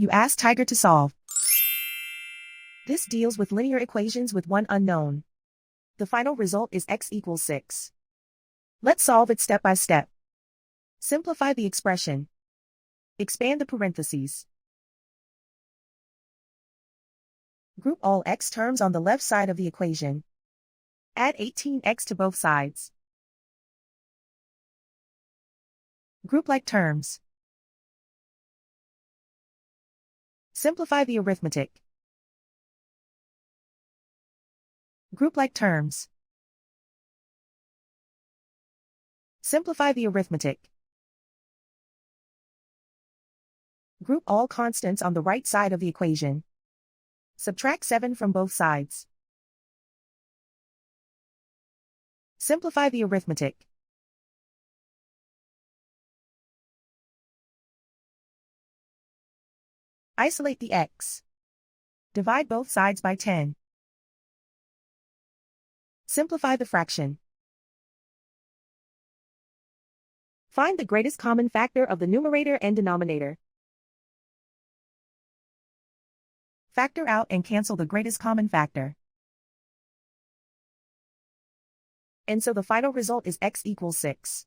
You ask Tiger to solve. This deals with linear equations with one unknown. The final result is x equals 6. Let's solve it step by step. Simplify the expression. Expand the parentheses. Group all x terms on the left side of the equation. Add 18x to both sides. Group like terms. Simplify the arithmetic. Group like terms. Simplify the arithmetic. Group all constants on the right side of the equation. Subtract 7 from both sides. Simplify the arithmetic. Isolate the x. Divide both sides by 10. Simplify the fraction. Find the greatest common factor of the numerator and denominator. Factor out and cancel the greatest common factor. And so the final result is x equals 6.